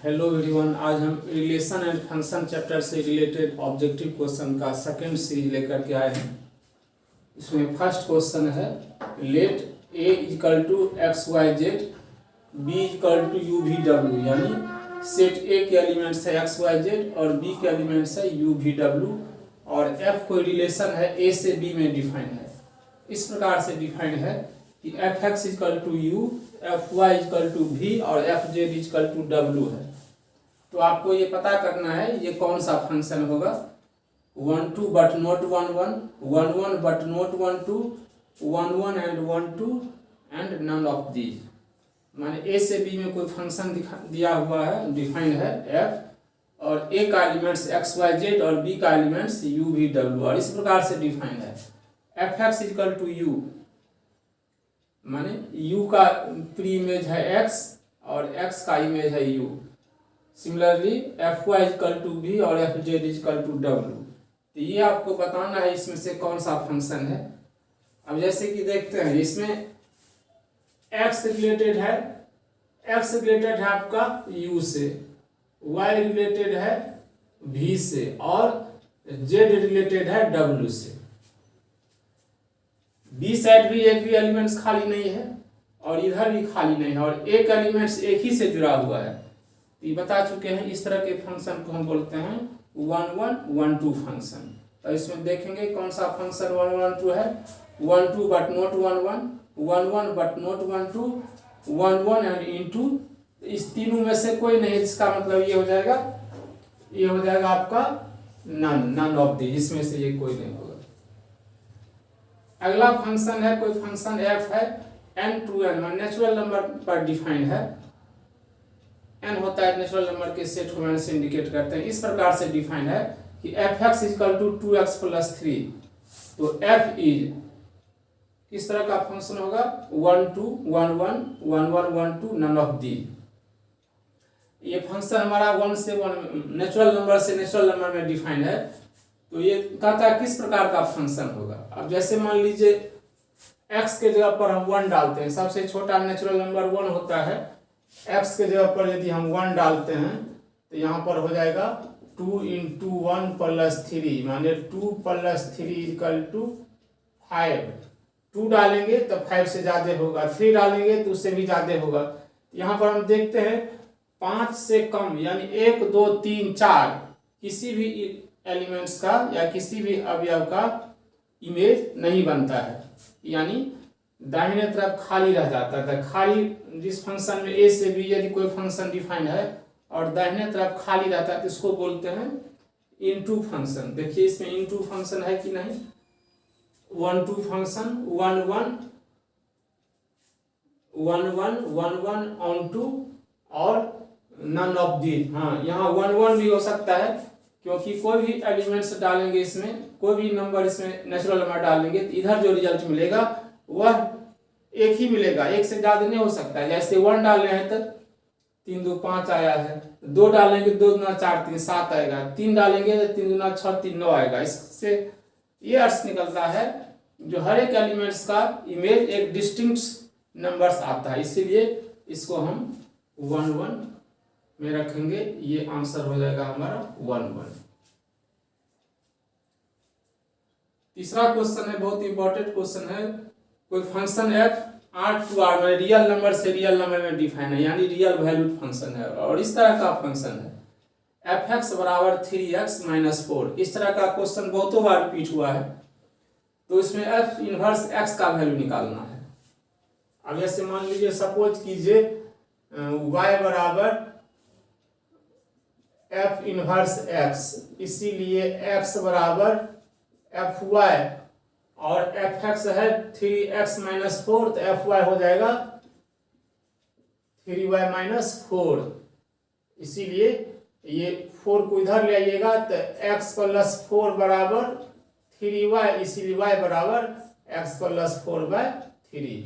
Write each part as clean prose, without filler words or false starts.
Hello everyone, आज हम relation and function chapter से रिलेटेड ऑब्जेक्टिव क्वेश्चन का सेकंड सीरीज लेकर के आए हैं। इसमें फर्स्ट क्वेश्चन है let a equal to x y z B equal to u v डब्ल्यू, यानी सेट a के एलिमेंट्स है एक्स वाई जेड और b के एलिमेंट्स है यू वी डब्ल्यू और f कोई रिलेशन है a से b में डिफाइन है। इस प्रकार से डिफाइन है कि F x equal to u, f y equal to v और एफ जेड इक्वल टू डब्ल्यू है। तो आपको ये पता करना है ये कौन सा फंक्शन होगा। 1 2 but not 1 1, 1 1 but not 1 2, 1 1 and 1 2 and none of these. माने ए से बी में कोई फंक्शन दिया हुआ है, डिफाइन है एफ, और ए का एलिमेंट्स एक्स वाई जेड और बी का एलिमेंट्स यू वी डब्ल्यू, और इस प्रकार से डिफाइन है f x equal to u, माने u का प्री इमेज है x और x का इमेज है u। Similarly f y equal to b और एफ जेड इक्वल टू डब्ल्यू। तो ये आपको बताना है इसमें से कौन सा फंक्शन है। अब जैसे कि देखते हैं इसमें x रिलेटेड है आपका u से, y रिलेटेड है v से और z रिलेटेड है w से। बी साइड भी एक भी एलिमेंट्स खाली नहीं है और इधर भी खाली नहीं है और एक एलिमेंट्स एक ही से जुड़ा हुआ है। तो ये बता चुके हैं इस तरह के फंक्शन को हम बोलते हैं 1 1 1 2 फंक्शन। तो इसमें देखेंगे कौन सा फंक्शन 1 1 2 है। 1 2 but not 1 1, 1 1 but not 1 2, 1 1 and into, इस तीनों में से कोई नहीं, इसका मतलब ये हो जाएगा आपका नन ऑफ दी, इसमें से ये कोई नहीं होगा। अगला फंक्शन है कोई फंक्शन f है n to n, natural number पर डिफाइंड है। n होता है नेचुरल नंबर के सेट को n से इंडिकेट करते हैं। इस प्रकार से डिफाइंड है कि F x equal to 2x plus 3। तो f इज किस तरह का फंक्शन होगा 1 2 1 1 1 1 1 2 नन ऑफ दी। ये फंक्शन हमारा 1 से 1 नेचुरल नंबर से नेचुरल नंबर में डिफाइंड है। तो ये कहता है किस प्रकार का फंक्शन होगा। अब जैसे मान लीजिए x के जगह पर हम 1 डालते हैं, सबसे छोटा नेचुरल नंबर 1 होता है। x के जगह पर यदि हम 1 डालते हैं तो यहाँ पर हो जाएगा 2 इंटू 1 प्लस 3, माने 2 प्लस 3 इक्वल टू 5। 2 डालेंगे तो 5 से ज़्यादा होगा, 3 डालेंगे तो उससे भी ज़्यादा होगा। यहाँ पर हम देखते हैं 5 से कम यानी 1 2 3 4 किसी भी एलिमेंट्स का या किसी भी अवयव का इमेज नहीं बनता है, यानी दाहिने तरफ खाली रह जाता है। खाली जिस फंक्शन में a से b यदि कोई फंक्शन डिफाइन है और दाहिने तरफ खाली रहता है तो इसको बोलते हैं इनटू फंक्शन। देखिए इसमें इनटू फंक्शन है कि नहीं। 1 2 फंक्शन 1 1 1 1 1 1 ऑन टू और नन ऑफ दी। हाँ, यहाँ 1 1 भी हो सकता है क्योंकि कोई भी एलिमेंट्स डालेंगे इसमें, कोई भी नंबर इसमें नेचुरल नंबर डालेंगे तो इधर जो रिजल्ट मिलेगा वह एक ही मिलेगा, एक से ज़्यादा नहीं हो सकता है। जैसे 1 डाल रहे हैं तो 3 2 5 आया है, 2 डालेंगे 2 2 4 3 7 आएगा, 3 डालेंगे तो 3 2 6 3 9 आएगा। इससे ये अर्थ निकलता है जो हर एक एलिमेंट्स का इमेज एक डिस्टिंक्ट नंबर्स आता है, इसीलिए इसको हम 1 1 में रखेंगे। ये आंसर हो जाएगा हमारा 1 1। तीसरा क्वेश्चन है, बहुत इंपॉर्टेंट क्वेश्चन है। कोई function f r to r में रियल नंबर से रियल नंबर में डिफाइन है, यानी रियल वैल्यूड फंक्शन है और इस तरह का फंक्शन है एफ एक्स बराबर 3x माइनस 4। इस तरह का क्वेश्चन बहुतों बार रिपीट हुआ है। तो इसमें f इनवर्स x का वैल्यू निकालना है। अब जैसे मान लीजिए सपोज कीजिए y बराबर f इनवर्स x, इसीलिए x बराबर एफ वाई और एफ एक्स है 3x माइनस 4, तो एफ वाई हो जाएगा 3y माइनस 4। इसीलिए ये 4 को इधर ले आइएगा तो x प्लस 4 बराबर 3y, इसीलिए y बराबर x प्लस 4/3।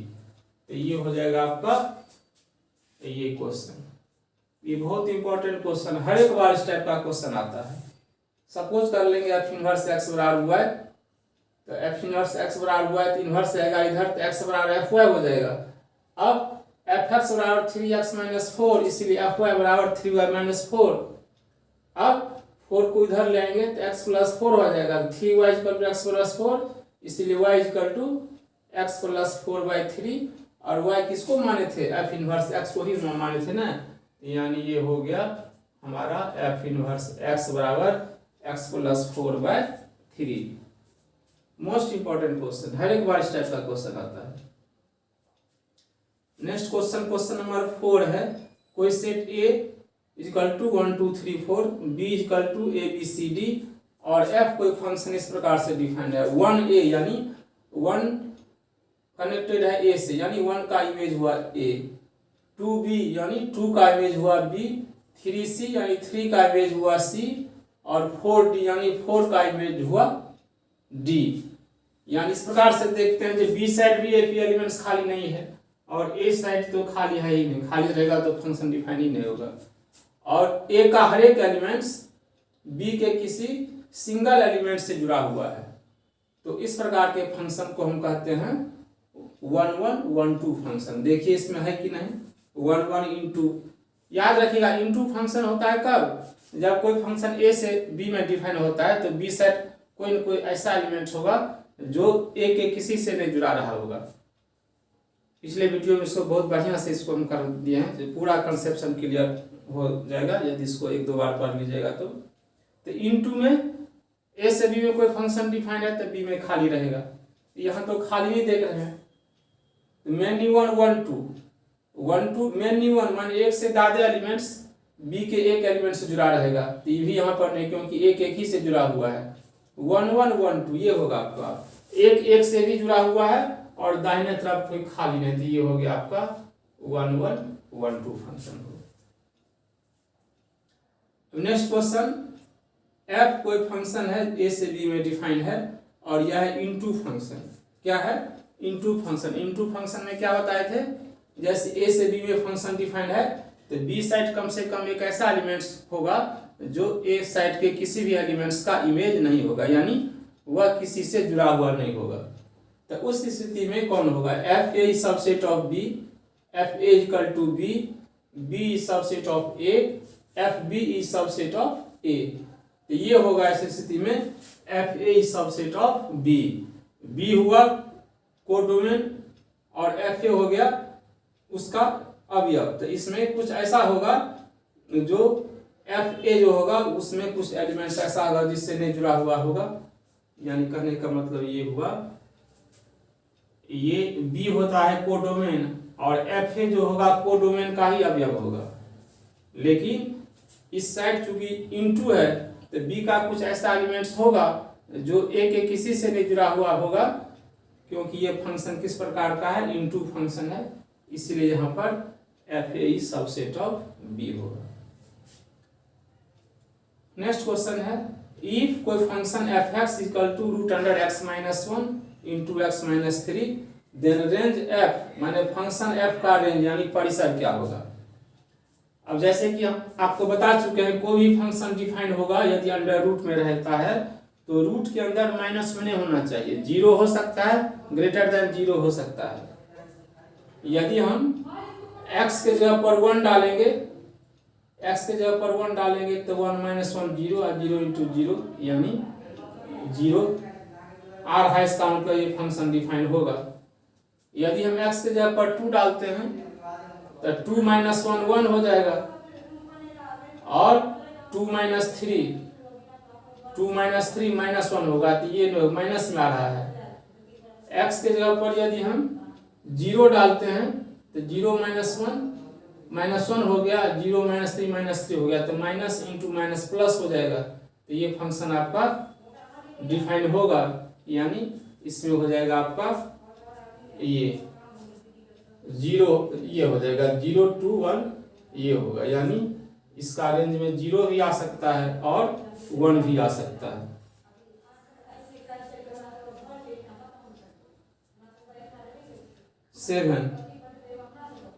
तो ये हो जाएगा आपका ये क्वेश्चन। ये बहुत इंपॉर्टेंट क्वेश्चन, हर एक बार इस टाइप का क्वेश्चन आता है। सपोज कर लेंगे एफ इनवर्स एक्स बराबर वाई, तो एफ इनवर्स एक्स बराबर वाई तो इनवर्स आएगा इधर, तो एक्स बराबर एफ वाई हो जाएगा। अब एफ एक्स बराबर 3x माइनस 4, इसलिए एफ वाई बराबर 3y माइनस 4। अब 4 को इधर ले आएंगे तो x प्लस 4 हो जाएगा, 3y equal to x plus 4, इसलिए y equal to x plus 4/3। और y किसको माने थे, एफ इनवर्स x को ही माने थे ना, यानी ये हो गया हमारा एफ इनवर्स x बराबर x plus 4/3। Most important question, हर एक बार इस टाइप का क्वेश्चन आता है। नेक्स्ट क्वेश्चन नंबर 4 है, कोई set A equal to 1 2 3 4, B equal to ABCD और F कोई फंक्शन इस प्रकार से डिफाइंड है। 1A यानी 1 कनेक्टेड है A से, यानी 1 का इमेज हुआ A, 2B यानी 2 का इमेज हुआ B, 3C यानी 3 का इमेज हुआ C और 4D यानी 4 का इमेज हुआ D। यानी इस प्रकार से देखते हैं जो B साइड भी AP एलिमेंट्स खाली नहीं है और A साइड तो खाली है ही नहीं, खाली रहेगा तो फंक्शन डिफाइन ही नहीं होगा। और A का हर एक एलिमेंट्स B के किसी सिंगल एलिमेंट से जुड़ा हुआ है, तो इस प्रकार के फंक्शन को हम कहते हैं 1 1 1 2 फंक्शन। देखिए इसमें है कि नहीं, 1 1 इंटू, याद रखिएगा इंटू फंक्शन होता है कब, जब कोई फंक्शन A से B में डिफाइन होता है तो B साइड कोई न कोई ऐसा एलिमेंट होगा जो A के किसी से नहीं जुड़ा रहा होगा। पिछले वीडियो में इसको बहुत बढ़िया से इसको हम कर दिए हैं, तो पूरा कंसेप्शन क्लियर हो जाएगा यदि इसको 1 2 बार पढ़ लीजिएगा तो इनटू में A से B में कोई फंक्शन डिफाइन है तो B में खाली रहेगा, यहाँ तो खाली नहीं देख रहे हैं। तो मेन न्यू 1 1 2 1 2 मेन न्यू 1 मान एक से ज्यादा एलिमेंट्स B के एक एलिमेंट से जुड़ा रहेगा, तो ये भी यहाँ पर नहीं क्योंकि एक ही से जुड़ा हुआ है। 1 1 1 2 ये होगा आपका, एक से भी जुड़ा हुआ है और दाहिने तरफ कोई खाली नहीं, तो ये हो गया आपका 1 1 1 2 फंक्शन हो। नेक्स्ट क्वेश्चन, f कोई फंक्शन है A से B में डिफाइंड है और यह है इनटू फंक्शन। क्या है, इनटू फंक्शन। इनटू फंक्शन में क्या बताए थे, जैसे A से B में फंक्शन डिफाइंड है तो B साइड कम से कम एक ऐसा एलिमेंट्स होगा जो A साइड के किसी भी एलिमेंट्स का इमेज नहीं होगा, यानी वह किसी से जुड़ा हुआ नहीं होगा। तो उस स्थिति में कौन होगा, f A subset of b, f A equal to B, b subset of a, f b is subset of a. तो ये होगा ऐसी स्थिति में f A subset of b, b हुआ कोडोमेन और एफ ए हो गया उसका अवयव। तो इसमें कुछ ऐसा होगा जो एफ ए जो होगा उसमें कुछ एलिमेंट्स ऐसा होगा जिससे नहीं जुड़ा हुआ होगा, यानी कहने का मतलब ये हुआ, ये बी होता है कोडोमेन और एफ ए जो होगा कोडोमेन का ही अवयव होगा। लेकिन इस साइड चूंकि इनटू है तो बी का कुछ ऐसा एलिमेंट्स होगा जो ए के किसी से नहीं जुड़ा हुआ होगा, क्योंकि ये फंक्शन किस प्रकार का है, इनटू फंक्शन है, इसलिए यहाँ पर F A subset of B होगा। नेक्स्ट क्वेश्चन है, इफ कोई function F x equal to root under X minus 1 into X minus 3, then range F माने फंक्शन एफ का रेंज यानी परिसर क्या होगा। अब जैसे कि हम आपको बता चुके हैं कोई भी फंक्शन डिफाइंड होगा यदि अंडर रूट में रहता है तो रूट के अंदर माइनस होने होना चाहिए, 0 हो सकता है, ग्रेटर देन 0 हो सकता है। यदि हम x के जगह पर 1 डालेंगे, x के जगह पर 1 डालेंगे तो 1 माइनस 1 0 और 0 इंटू 0 यानी 0 आर है, इसका मतलब ये फंक्शन डिफाइन होगा। यदि हम x के जगह पर 2 डालते हैं तो 2 माइनस 1 1 हो जाएगा और 2 माइनस 3 2 माइनस 3 माइनस 1 होगा, तो ये माइनस में आ रहा है। x के जगह पर यदि हम 0 डालते हैं तो 0 माइनस 1 हो गया, 0 माइनस 3 हो गया, तो माइनस इंटू माइनस प्लस हो जाएगा, तो ये फंक्शन आपका डिफाइन होगा, यानी इसमें हो जाएगा आपका ये 0, ये हो जाएगा 0 2 1 ये होगा, यानी इसका रेंज में 0 भी आ सकता है और 1 भी आ सकता है। Seven,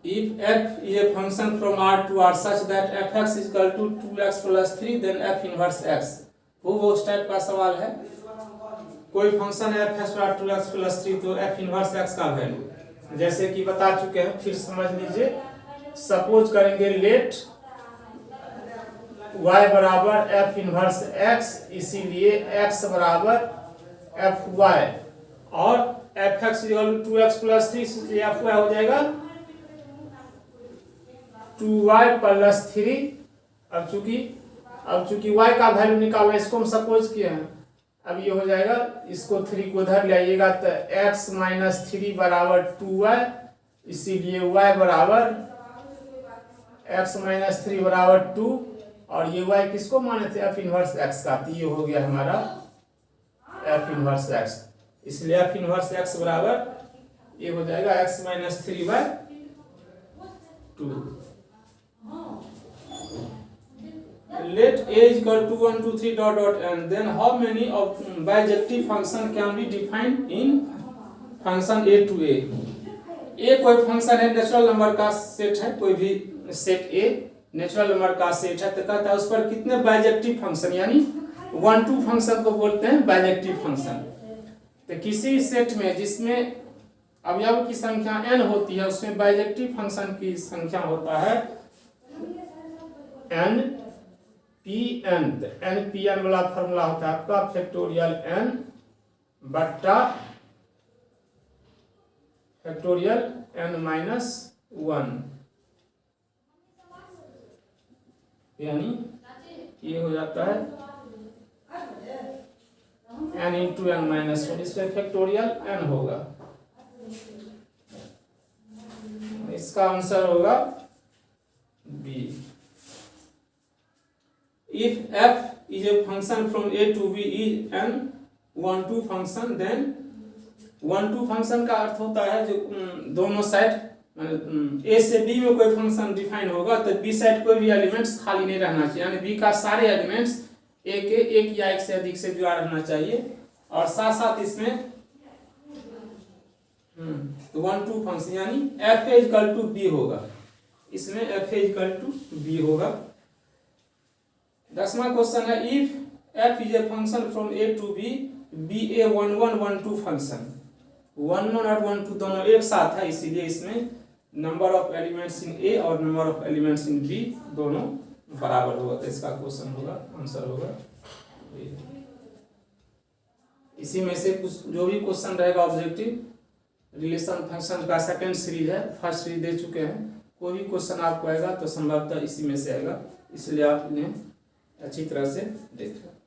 if f is a function from R to R such that fx is equal to 2x plus 3 then f inverse x। वो उस टाइप का सवाल है, कोई फंक्शन है f x 2x plus 3 तो f इनवर्स x का value जैसे कि बता चुके हैं, फिर समझ लीजिए। सपोज करेंगे लेट y बराबर f इनवर्स x, इसीलिए x बराबर एफ वाई और F x equal to 2x plus 3, इसलिए एफ वाई हो जाएगा 2y प्लस 3। अब चूंकि y का वैल्यू निकालना, इसको हम सपोज किए हैं। अब ये हो जाएगा, इसको 3 को उधर ले आइएगा तो x माइनस 3 बराबर 2y, इसीलिए y बराबर x माइनस 3 बराबर 2, और ये y किसको माने थे, f इनवर्स x का, तो ये हो गया हमारा f इनवर्स x। इसलिए f इनवर्स x बराबर ये हो जाएगा x minus 3 by 2। Let a is equal to 1 2 3 dot dot n, then how many of bijective function can be defined in function a to a? a कोई function है, natural number का set है, कोई भी सेट a नेचुरल नंबर का set है, तो कहता है उस पर कितने बाइजेक्टिव फंक्शन, यानी 1 2 फंक्शन को बोलते हैं बाइजेक्टिव फंक्शन। तो किसी सेट में जिसमें अवयव की संख्या n होती है, उसमें बाइजेक्टिव फंक्शन की संख्या होता है n p n। n p n वाला फॉर्मूला होता है आपका फैक्टोरियल n बट्टा फैक्टोरियल n माइनस 1, यानी ये हो जाता है n इंटू n माइनस 1, इसमें फैक्टोरियल n होगा। इसका आंसर होगा B. If f is a function from a to b is an 1 2 function, then 1 2 function का अर्थ होता है जो दोनों साइड ए से बी में कोई फंक्शन डिफाइन होगा तो बी साइड कोई भी एलिमेंट्स खाली नहीं रहना चाहिए, यानी बी का सारे एलिमेंट्स ए के एक या एक से अधिक से जुड़ा रहना चाहिए। और साथ साथ इसमें 1 2 फंक्शन, यानी F A equal to B होगा, इसमें F A equal to B होगा। 10वां क्वेश्चन है, if F is a function from A to B, B A 1 1 1 2 function, 1 1 और 1 2 दोनों एक साथ है, इसीलिए इसमें number of elements in A और number of elements in B दोनों बराबर होगा, तो इसका क्वेश्चन होगा, आंसर होगा। इसी में से कुछ जो भी क्वेश्चन रहेगा ऑब्जेक्टिव रिलेशन फंक्शन का सेकंड सीरीज है, फर्स्ट सीरीज दे चुके हैं, कोई भी क्वेश्चन आपको आएगा तो संभवतः इसी में से आएगा, इसलिए आप इन्हें अच्छी तरह से देखें।